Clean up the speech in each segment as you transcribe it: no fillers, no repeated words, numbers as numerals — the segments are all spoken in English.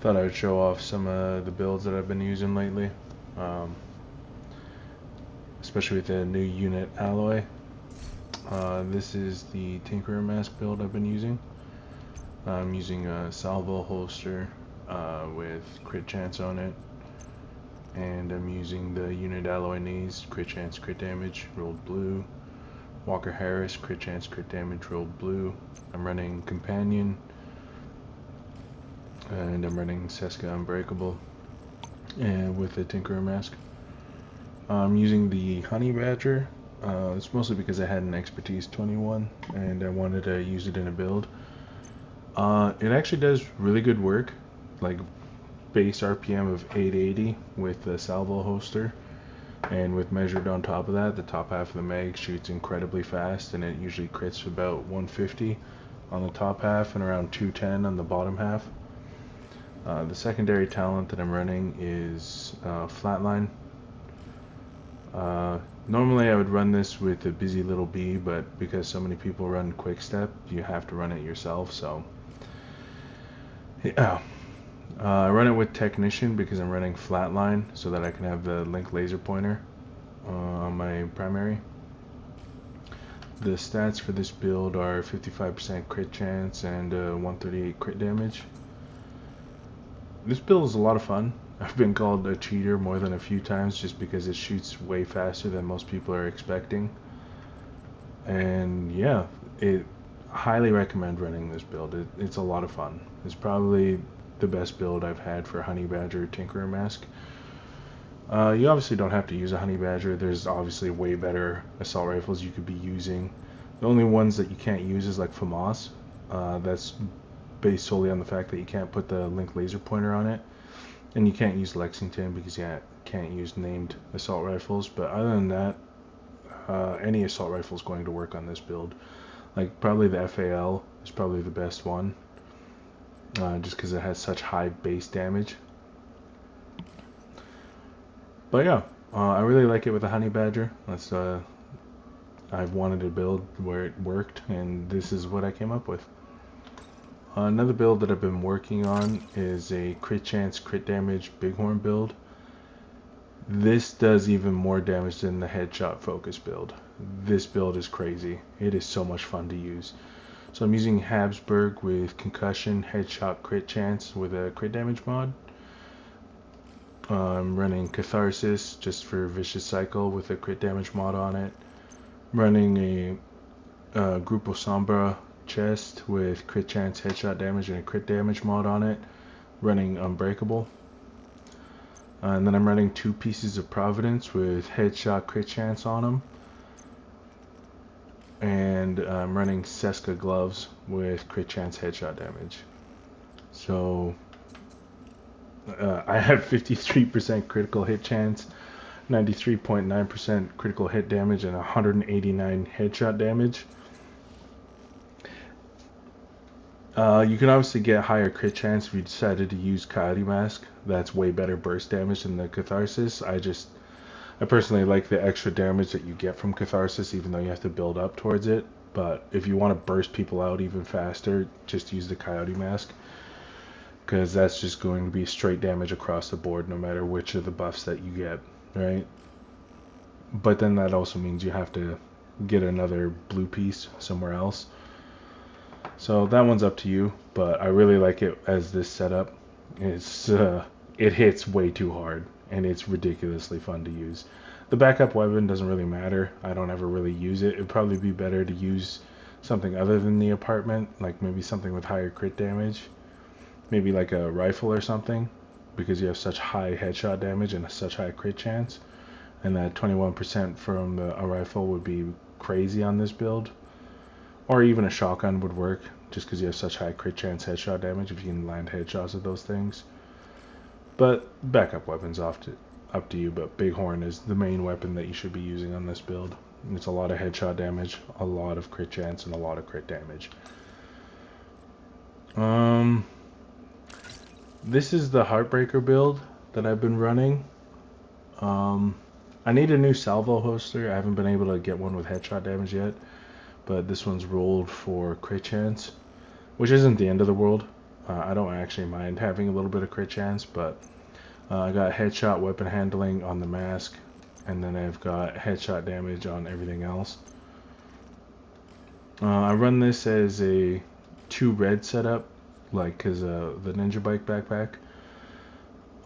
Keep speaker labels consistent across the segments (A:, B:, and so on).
A: Thought I would show off some of the builds that I've been using lately, um, especially with the new unit alloy. This is the Tinkerer Mask build I've been using. I'm using a salvo holster with crit chance on it, and I'm using the unit alloy knees, crit chance, crit damage, rolled blue. Walker Harris, crit chance, crit damage, rolled blue. I'm running Companion, and I'm running Seska Unbreakable, and with the Tinkerer Mask. I'm using the Honey Badger. It's mostly because I had an Expertise 21 and I wanted to use it in a build. It actually does really good work, like base RPM of 880 with the salvo holster, and with measured on top of that, the top half of the mag shoots incredibly fast, and it usually crits about 150 on the top half and around 210 on the bottom half. The secondary talent that I'm running is Flatline. Normally I would run this with a busy little bee, but because so many people run quick step, you have to run it yourself. So yeah, I run it with technician because I'm running flatline so that I can have the link laser pointer on my primary. The stats for this build are 55% crit chance and 138 crit damage. This build is a lot of fun. I've been called a cheater more than a few times just because it shoots way faster than most people are expecting. And yeah, it highly recommend running this build. It's a lot of fun. It's probably the best build I've had for Honey Badger Tinkerer Mask. You obviously don't have to use a Honey Badger. There's obviously way better assault rifles you could be using. The only ones that you can't use is like FAMAS. That's based solely on the fact that you can't put the link laser pointer on it. And you can't use Lexington because you can't use named assault rifles. But other than that, any assault rifle is going to work on this build. Like probably the FAL is probably the best one, just because it has such high base damage. But yeah, I really like it with the Honey Badger. I've wanted a build where it worked, and this is what I came up with. Another build that I've been working on is a crit chance, crit damage Bighorn build. This does even more damage than the headshot focus build. This build is crazy. It is so much fun to use. So I'm using Habsburg with concussion, headshot, crit chance with a crit damage mod. I'm running Catharsis just for vicious cycle with a crit damage mod on it. I'm running a Grupo Sombra chest with crit chance, headshot damage, and a crit damage mod on it. Running Unbreakable. And then I'm running 2 pieces of Providence with headshot, crit chance on them. And I'm running Seska gloves with crit chance, headshot damage. So I have 53% critical hit chance, 93.9% critical hit damage, and 189 headshot damage. You can obviously get higher crit chance if you decided to use Coyote Mask. That's way better burst damage than the Catharsis. I personally like the extra damage that you get from Catharsis, even though you have to build up towards it. But if you want to burst people out even faster, just use the Coyote Mask, because that's just going to be straight damage across the board no matter which of the buffs that you get, right? But then that also means you have to get another blue piece somewhere else. So that one's up to you, but I really like it as this setup. It hits way too hard, and it's ridiculously fun to use. The backup weapon doesn't really matter. I don't ever really use it. It'd probably be better to use something other than the apartment, like maybe something with higher crit damage. Maybe like a rifle or something, because you have such high headshot damage and such high crit chance. And that 21% from a rifle would be crazy on this build. Or even a shotgun would work, just because you have such high crit chance headshot damage if you can land headshots with those things. But backup weapons up to you, but Bighorn is the main weapon that you should be using on this build. It's a lot of headshot damage, a lot of crit chance, and a lot of crit damage. This is the Heartbreaker build that I've been running. I need a new salvo holster. I haven't been able to get one with headshot damage yet, but this one's rolled for crit chance, which isn't the end of the world. I don't actually mind having a little bit of crit chance, but I got headshot weapon handling on the mask, and then I've got headshot damage on everything else. I run this as a 2 red setup, like because the Ninja Bike backpack.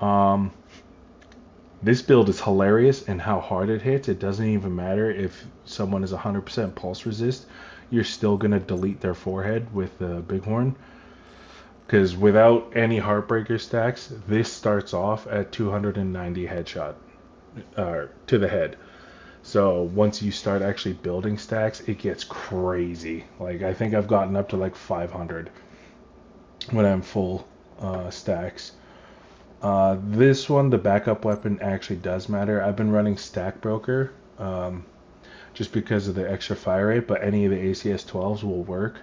A: Um, this build is hilarious in how hard it hits. It doesn't even matter if someone is 100% pulse resist. You're still gonna delete their forehead with the Bighorn. Because without any Heartbreaker stacks, this starts off at 290 headshot to the head. So once you start actually building stacks, it gets crazy. Like I think I've gotten up to like 500 when I'm full stacks. This one, the backup weapon actually does matter. I've been running Stack Broker just because of the extra fire rate, but any of the ACS 12s will work.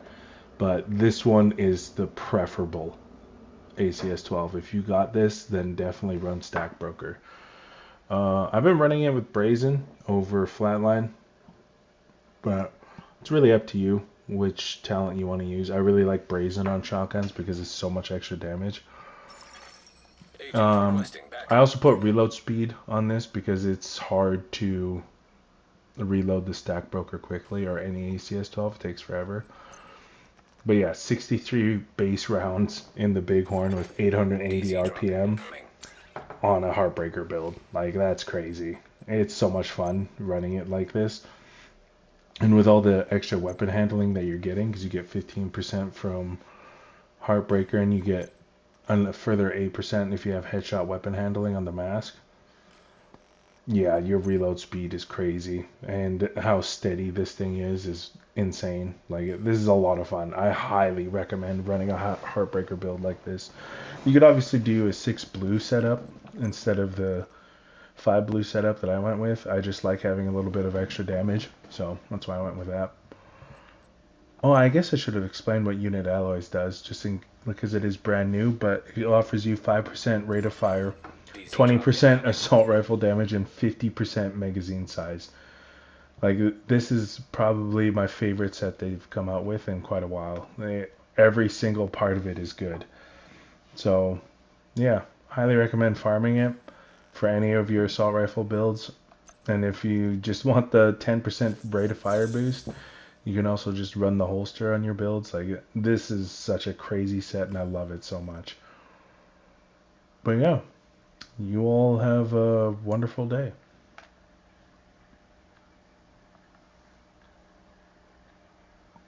A: But this one is the preferable ACS 12. If you got this, then definitely run Stack Broker. I've been running it with Brazen over Flatline, but it's really up to you which talent you want to use. I really like Brazen on shotguns because it's so much extra damage. I also put reload speed on this because it's hard to reload the Stack Broker quickly, or any ACS 12. It takes forever. But yeah, 63 base rounds in the Bighorn with 880 RPM on a Heartbreaker build. Like, that's crazy. It's so much fun running it like this. And with all the extra weapon handling that you're getting, because you get 15% from Heartbreaker and you get a further 8% if you have headshot weapon handling on the mask. Yeah, your reload speed is crazy, and how steady this thing is insane. Like, this is a lot of fun. I highly recommend running a Heartbreaker build like this. You could obviously do a 6 blue setup instead of the 5 blue setup that I went with. I just like having a little bit of extra damage, so that's why I went with that. Oh, I guess I should have explained what Unit Alloys does, because it is brand new, but it offers you 5% rate of fire, 20% assault rifle damage, and 50% magazine size. Like, this is probably my favorite set they've come out with in quite a while. Every single part of it is good. So, yeah, highly recommend farming it for any of your assault rifle builds. And if you just want the 10% rate of fire boost, you can also just run the holster on your builds. Like, this is such a crazy set, and I love it so much. But yeah, you all have a wonderful day.